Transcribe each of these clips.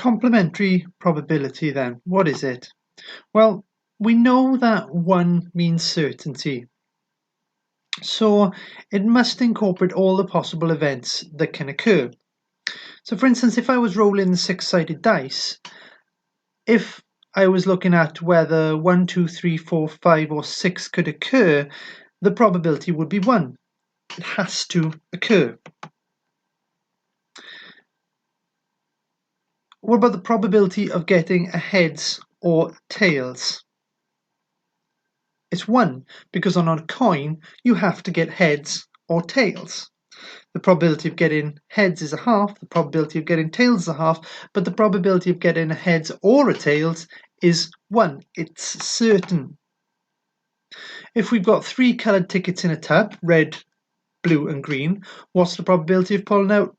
Complementary probability then, what is it? Well, we know that 1 means certainty. So it must incorporate all the possible events that can occur. So for instance, if I was rolling the 6-sided dice, if I was looking at whether 1, 2, 3, 4, 5 or 6 could occur, the probability would be 1. It has to occur. What about the probability of getting a heads or tails? It's 1, because on a coin you have to get heads or tails. The probability of getting heads is a half, the probability of getting tails is a half, but the probability of getting a heads or a tails is 1. It's certain. If we've got 3 coloured tickets in a tub, red, blue and green, what's the probability of pulling out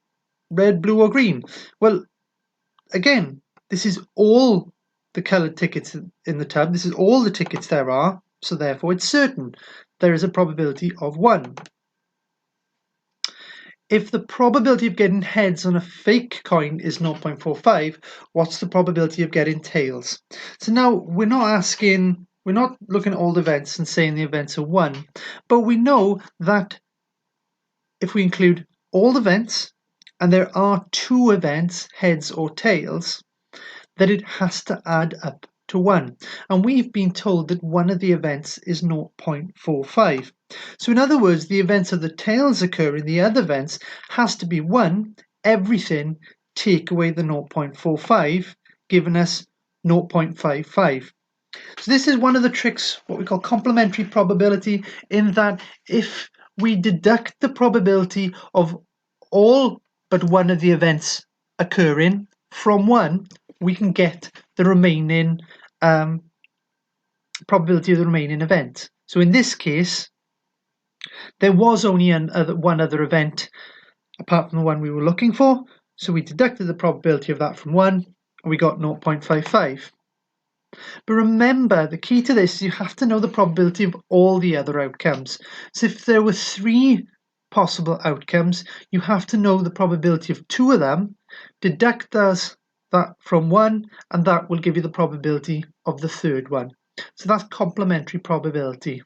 red, blue or green? Well, again, this is all the coloured tickets in the tub. This is all the tickets there are, so therefore it's certain. There is a probability of 1. If the probability of getting heads on a fake coin is 0.45, what's the probability of getting tails? So now we're not looking at all the events and saying the events are 1, but we know that if we include all the events, and there are 2 events, heads or tails, that it has to add up to 1. And we've been told that one of the events is 0.45. So in other words, the events of the tails occurring, the other events, has to be 1, everything, take away the 0.45, giving us 0.55. So this is one of the tricks, what we call complementary probability, in that if we deduct the probability of all but one of the events occurring from 1, we can get the remaining probability of the remaining event. So in this case, there was only one other event apart from the one we were looking for, so we deducted the probability of that from 1, and we got 0.55. But remember, the key to this is you have to know the probability of all the other outcomes. So if there were 3 possible outcomes, you have to know the probability of 2 of them, deduct that from 1, and that will give you the probability of the third one. So that's complementary probability.